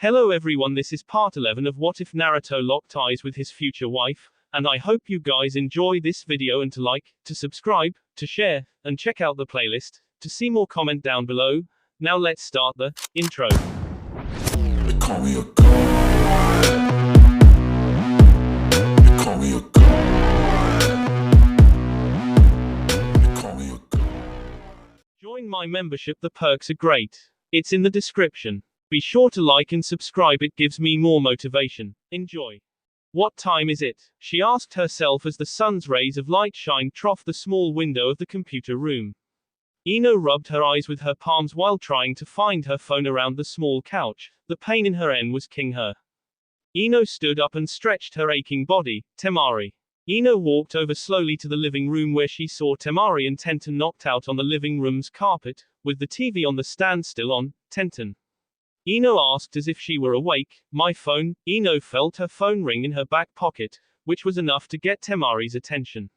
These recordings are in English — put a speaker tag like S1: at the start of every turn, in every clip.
S1: Hello everyone, this is part 11 of What If Naruto Locked Eyes with His Future Wife, and I hope you guys enjoy this video and to like, to subscribe, to share, and check out the playlist, to see more comment down below. Now let's start the intro.
S2: They call me a god. They call me a god. They call me a god.
S1: Join my membership, the perks are great. It's in the description. Be sure to like and subscribe, it gives me more motivation. Enjoy. What time is it? She asked herself as the sun's rays of light shined through the small window of the computer room. Ino rubbed her eyes with her palms while trying to find her phone around the small couch. The pain in her end was killing her. Ino stood up and stretched her aching body. Temari. Ino walked over slowly to the living room where she saw Temari and Tenten knocked out on the living room's carpet, with the TV on the stand still on. Tenten. Ino asked as if she were awake, "My phone?" Ino felt her phone ring in her back pocket, which was enough to get Temari's attention.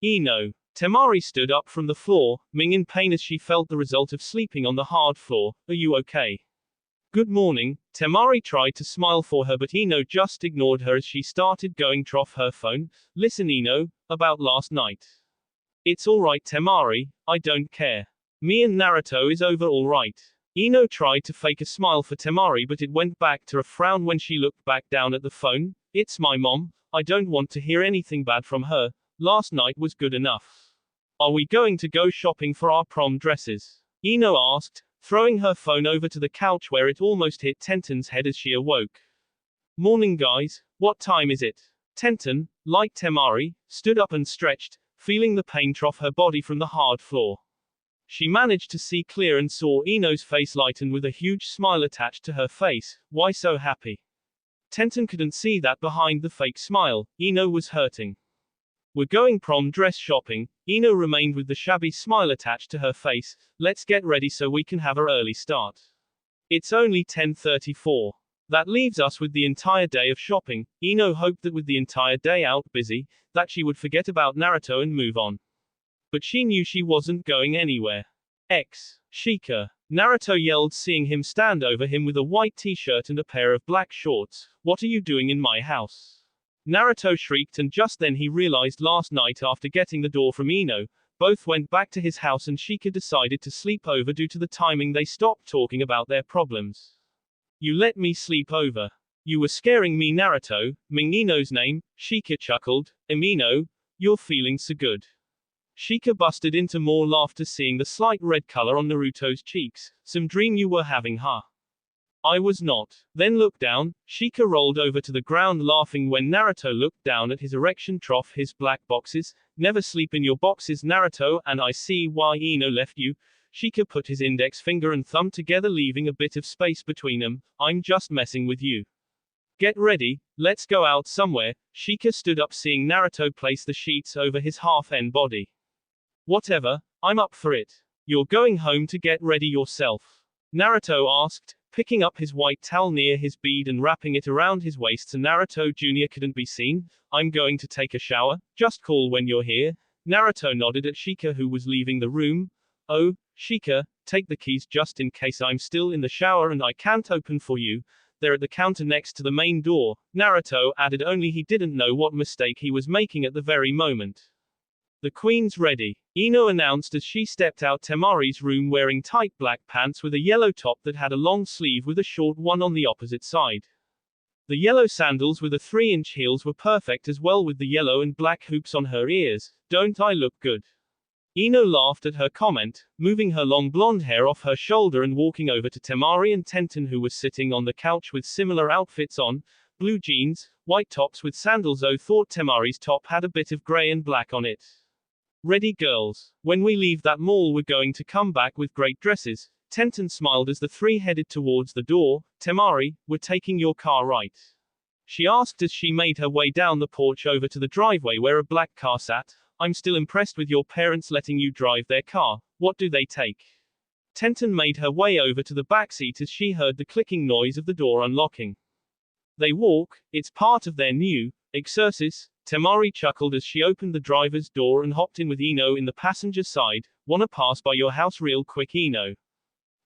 S1: Ino. Temari stood up from the floor, being in pain as she felt the result of sleeping on the hard floor. "Are you okay?" "Good morning." Temari tried to smile for her, but Ino just ignored her as she started going through her phone. "Listen, Ino, about last night." "It's alright, Temari, I don't care. Me and Naruto is over, alright." Ino tried to fake a smile for Temari, but it went back to a frown when she looked back down at the phone. "It's my mom, I don't want to hear anything bad from her. Last night was good enough. Are we going to go shopping for our prom dresses?" Ino asked, throwing her phone over to the couch where it almost hit Tenten's head as she awoke. "Morning guys, what time is it?" Tenten, like Temari, stood up and stretched, feeling the pain through her body from the hard floor. She managed to see clear and saw Ino's face lighten with a huge smile attached to her face. "Why so happy?" Tenten couldn't see that behind the fake smile, Ino was hurting. "We're going prom dress shopping." Ino remained with the shabby smile attached to her face. "Let's get ready so we can have our early start. It's only 10:34. That leaves us with the entire day of shopping." Ino hoped that with the entire day out busy, that she would forget about Naruto and move on. But she knew she wasn't going anywhere. Shika. Naruto yelled, seeing him stand over him with a white t-shirt and a pair of black shorts. "What are you doing in my house?" Naruto shrieked, and just then he realized last night after getting the door from Ino, both went back to his house and Shika decided to sleep over due to the timing they stopped talking about their problems. "You let me sleep over. You were scaring me, Naruto." Ming Ino's name, Shika chuckled. "Ino, you're feeling so good." Shika busted into more laughter, seeing the slight red color on Naruto's cheeks. "Some dream you were having, huh?" "I was not." "Then look down." Shika rolled over to the ground laughing when Naruto looked down at his erection trough, his black boxes. "Never sleep in your boxes, Naruto, and I see why Ino left you." Shika put his index finger and thumb together, leaving a bit of space between them. "I'm just messing with you. Get ready, let's go out somewhere." Shika stood up, seeing Naruto place the sheets over his half-end body. "Whatever, I'm up for it. You're going home to get ready yourself?" Naruto asked, picking up his white towel near his bead and wrapping it around his waist so Naruto Jr. couldn't be seen. "I'm going to take a shower, just call when you're here." Naruto nodded at Shika, who was leaving the room. "Oh, Shika, take the keys just in case I'm still in the shower and I can't open for you. They're at the counter next to the main door," Naruto added, only he didn't know what mistake he was making at the very moment. "The queen's ready," Ino announced as she stepped out Temari's room wearing tight black pants with a yellow top that had a long sleeve with a short one on the opposite side. The yellow sandals with a 3-inch heels were perfect, as well with the yellow and black hoops on her ears. "Don't I look good?" Ino laughed at her comment, moving her long blonde hair off her shoulder and walking over to Temari and Tenten, who was sitting on the couch with similar outfits on, blue jeans, white tops with sandals, though thought Temari's top had a bit of gray and black on it. "Ready girls? When we leave that mall we're going to come back with great dresses." Tenten smiled as the three headed towards the door. "Temari, we're taking your car, right?" she asked as she made her way down the porch over to the driveway where a black car sat. "I'm still impressed with your parents letting you drive their car. What do they take?" Tenten made her way over to the backseat as she heard the clicking noise of the door unlocking. "They walk, it's part of their new exercise." Temari chuckled as she opened the driver's door and hopped in with Ino in the passenger side. "Wanna pass by your house real quick, Ino?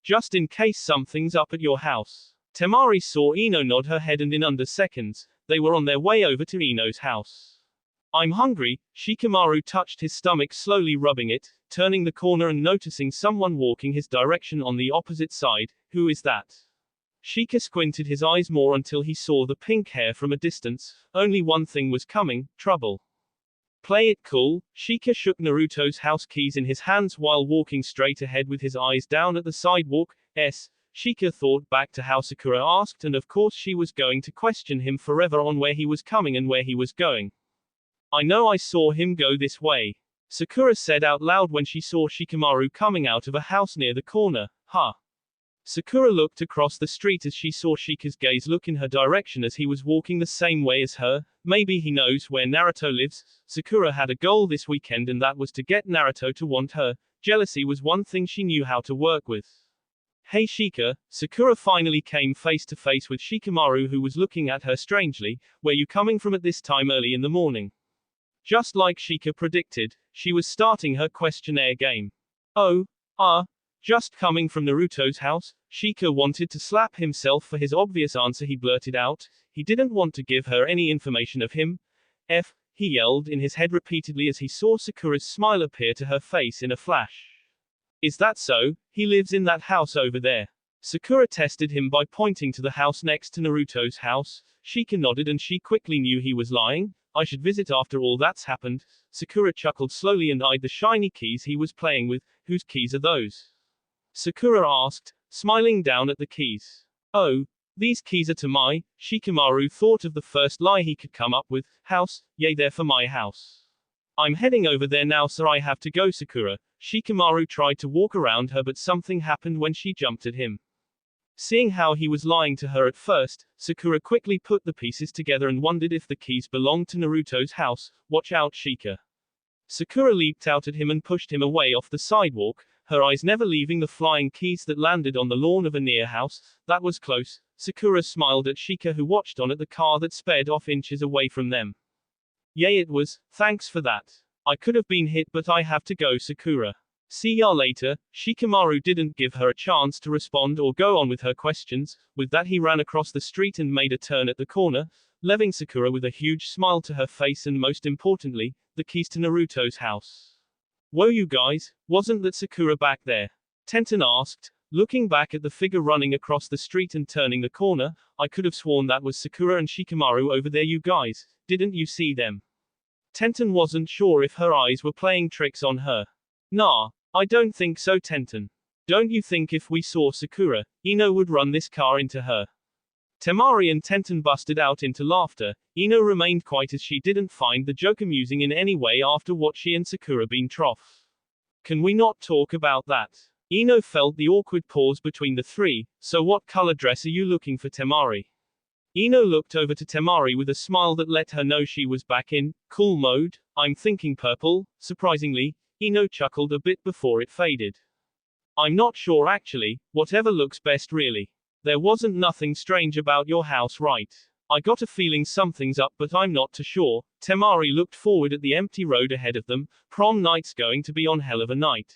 S1: Just in case something's up at your house." Temari saw Ino nod her head and in under seconds, they were on their way over to Ino's house. I'm hungry, Shikamaru touched his stomach slowly rubbing it, turning the corner and noticing someone walking his direction on the opposite side. Who is that? Shika squinted his eyes more until he saw the pink hair from a distance. Only one thing was coming, trouble. Play it cool. Shika shook Naruto's house keys in his hands while walking straight ahead with his eyes down at the sidewalk. Shika thought back to how Sakura asked, and of course she was going to question him forever on where he was coming and where he was going. I know I saw him go this way. Sakura said out loud when she saw Shikamaru coming out of a house near the corner. Huh. Sakura looked across the street as she saw Shika's gaze look in her direction as he was walking the same way as her. Maybe he knows where Naruto lives. Sakura had a goal this weekend and that was to get Naruto to want her. Jealousy was one thing she knew how to work with. Hey Shika, Sakura finally came face to face with Shikamaru who was looking at her strangely. Where you coming from at this time early in the morning? Just like Shika predicted, she was starting her questionnaire game. Oh, just coming from Naruto's house? Shika wanted to slap himself for his obvious answer. He blurted out. He didn't want to give her any information of him. He yelled in his head repeatedly as he saw Sakura's smile appear to her face in a flash. Is that so? He lives in that house over there. Sakura tested him by pointing to the house next to Naruto's house. Shika nodded and she quickly knew he was lying. I should visit after all that's happened. Sakura chuckled slowly and eyed the shiny keys he was playing with. Whose keys are those? Sakura asked, smiling down at the keys. Oh, these keys are to my. Shikamaru thought of the first lie he could come up with. House, yay, they're for my house. I'm heading over there now, so I have to go, Sakura. Shikamaru tried to walk around her, but something happened when she jumped at him. Seeing how he was lying to her at first, Sakura quickly put the pieces together and wondered if the keys belonged to Naruto's house. Watch out, Shika. Sakura leaped out at him and pushed him away off the sidewalk, her eyes never leaving the flying keys that landed on the lawn of a near house. That was close. Sakura smiled at Shika who watched on at the car that sped off inches away from them. Yay, it was. Thanks for that. I could have been hit, but I have to go, Sakura. See ya later. Shikamaru didn't give her a chance to respond or go on with her questions. With that he ran across the street and made a turn at the corner, leaving Sakura with a huge smile to her face and most importantly, the keys to Naruto's house. Whoa you guys, wasn't that Sakura back there? Tenten asked, looking back at the figure running across the street and turning the corner. I could have sworn that was Sakura and Shikamaru over there. You guys, didn't you see them? Tenten wasn't sure if her eyes were playing tricks on her. Nah, I don't think so, Tenten. Don't you think if we saw Sakura, Ino would run this car into her? Temari and Tenten busted out into laughter. Ino remained quiet as she didn't find the joke amusing in any way after what she and Sakura been through. Can we not talk about that? Ino felt the awkward pause between the three. So what color dress are you looking for, Temari? Ino looked over to Temari with a smile that let her know she was back in cool mode. I'm thinking purple. Surprisingly, Ino chuckled a bit before it faded. I'm not sure actually, whatever looks best really. There wasn't nothing strange about your house, right? I got a feeling something's up, but I'm not too sure. Temari looked forward at the empty road ahead of them. Prom night's going to be on hell of a night.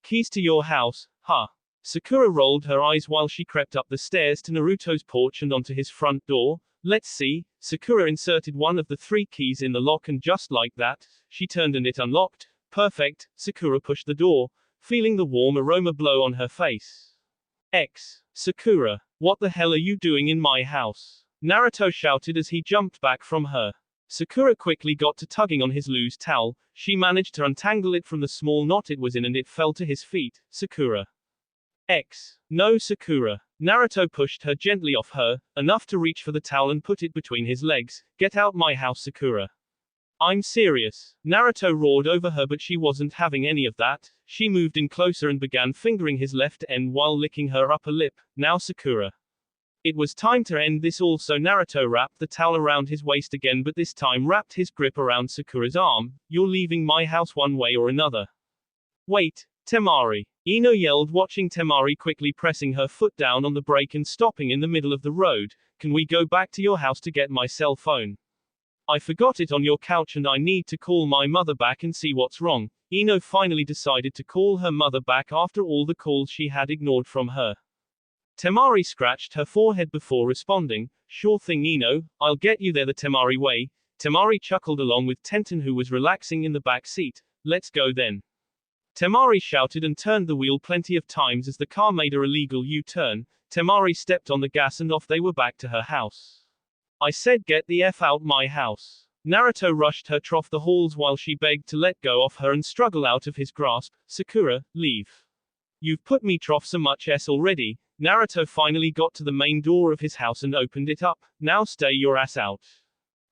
S1: Keys to your house, huh? Sakura rolled her eyes while she crept up the stairs to Naruto's porch and onto his front door. Let's see. Sakura inserted one of the 3 keys in the lock and just like that, she turned and it unlocked. Perfect. Sakura pushed the door, feeling the warm aroma blow on her face. Sakura, what the hell are you doing in my house? Naruto shouted as he jumped back from her. Sakura quickly got to tugging on his loose towel. She managed to untangle it from the small knot it was in and it fell to his feet. Sakura. No, Sakura. Naruto pushed her gently off her, enough to reach for the towel and put it between his legs. Get out my house, Sakura. I'm serious. Naruto roared over her, but she wasn't having any of that. She moved in closer and began fingering his left end while licking her upper lip. Now, Sakura. It was time to end this. Also, Naruto wrapped the towel around his waist again, but this time wrapped his grip around Sakura's arm. You're leaving my house one way or another. Wait, Temari. Ino yelled, watching Temari quickly pressing her foot down on the brake and stopping in the middle of the road. Can we go back to your house to get my cell phone? I forgot it on your couch and I need to call my mother back and see what's wrong. Ino finally decided to call her mother back after all the calls she had ignored from her. Temari scratched her forehead before responding, "Sure thing Ino, I'll get you there the Temari way." Temari chuckled along with Tenten who was relaxing in the back seat. "Let's go then." Temari shouted and turned the wheel plenty of times as the car made a illegal U-turn. Temari stepped on the gas and off they were back to her house. "I said get the F out my house." Naruto rushed her trough the halls while she begged to let go of her and struggle out of his grasp. "Sakura, leave. You've put me trough so much S already." Naruto finally got to the main door of his house and opened it up. "Now stay your ass out."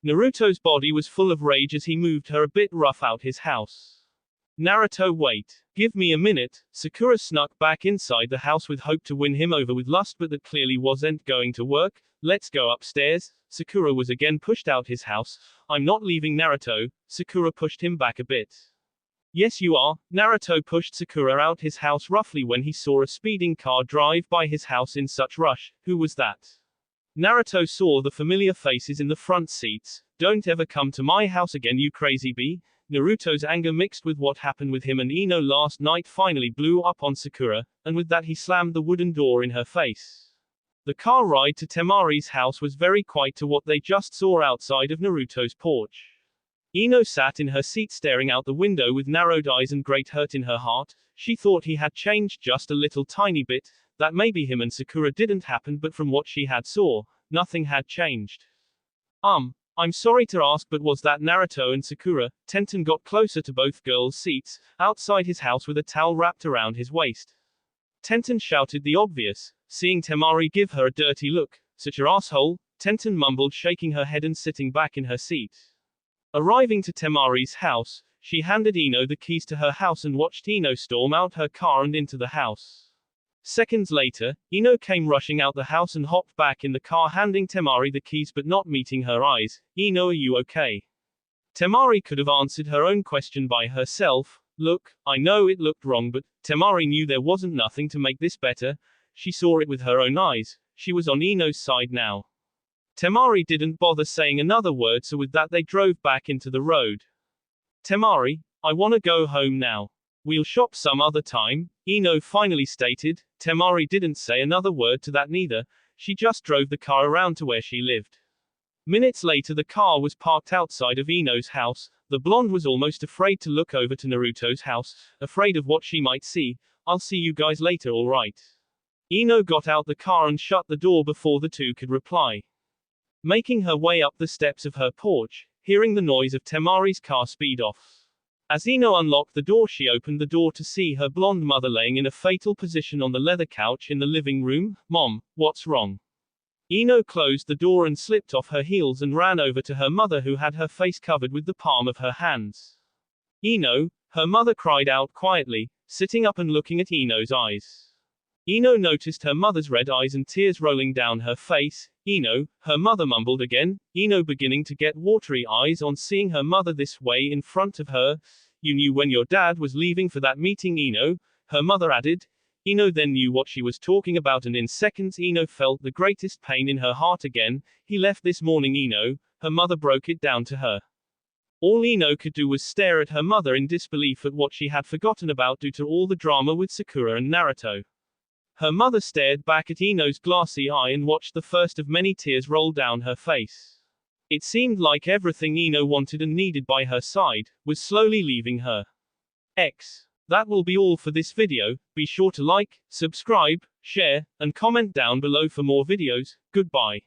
S1: Naruto's body was full of rage as he moved her a bit rough out his house. "Naruto, wait. Give me a minute." Sakura snuck back inside the house with hope to win him over with lust, but that clearly wasn't going to work. "Let's go upstairs." Sakura was again pushed out his house. "I'm not leaving Naruto." Sakura pushed him back a bit. "Yes you are." Naruto pushed Sakura out his house roughly when he saw a speeding car drive by his house in such rush. Who was that? Naruto saw the familiar faces in the front seats. "Don't ever come to my house again you crazy bee." Naruto's anger mixed with what happened with him and Ino last night finally blew up on Sakura, and with that he slammed the wooden door in her face. The car ride to Temari's house was very quiet to what they just saw outside of Naruto's porch. Ino sat in her seat staring out the window with narrowed eyes and great hurt in her heart. She thought he had changed just a little tiny bit, that maybe him and Sakura didn't happen, but from what she had saw, nothing had changed. I'm sorry to ask, but was that Naruto and Sakura?" Tenten got closer to both girls' seats, outside his house with a towel wrapped around his waist. Tenten shouted the obvious, seeing Temari give her a dirty look. "Such a asshole," Tenten mumbled, shaking her head and sitting back in her seat. Arriving to Temari's house, she handed Ino the keys to her house and watched Ino storm out her car and into the house. Seconds later, Ino came rushing out the house and hopped back in the car handing Temari the keys but not meeting her eyes. "Ino, are you okay?" Temari could have answered her own question by herself. "Look, I know it looked wrong, but..." Temari knew there wasn't nothing to make this better. She saw it with her own eyes. She was on Ino's side now. Temari didn't bother saying another word, so with that they drove back into the road. "Temari, I wanna go home now. We'll shop some other time," Ino finally stated. Temari didn't say another word to that neither. She just drove the car around to where she lived. Minutes later the car was parked outside of Ino's house. The blonde was almost afraid to look over to Naruto's house, afraid of what she might see. "I'll see you guys later, alright?" Ino got out the car and shut the door before the two could reply. Making her way up the steps of her porch, hearing the noise of Temari's car speed off. As Ino unlocked the door, she opened the door to see her blonde mother laying in a fetal position on the leather couch in the living room. "Mom, what's wrong?" Ino closed the door and slipped off her heels and ran over to her mother, who had her face covered with the palm of her hands. "Ino," her mother cried out quietly, sitting up and looking at Ino's eyes. Ino noticed her mother's red eyes and tears rolling down her face. "Ino," her mother mumbled again, Ino beginning to get watery eyes on seeing her mother this way in front of her. "You knew when your dad was leaving for that meeting, Ino," her mother added. Ino then knew what she was talking about, and in seconds Ino felt the greatest pain in her heart again. "He left this morning, Ino," her mother broke it down to her. All Ino could do was stare at her mother in disbelief at what she had forgotten about due to all the drama with Sakura and Naruto. Her mother stared back at Ino's glassy eye and watched the first of many tears roll down her face. It seemed like everything Ino wanted and needed by her side was slowly leaving her. That will be all for this video. Be sure to like, subscribe, share, and comment down below for more videos. Goodbye.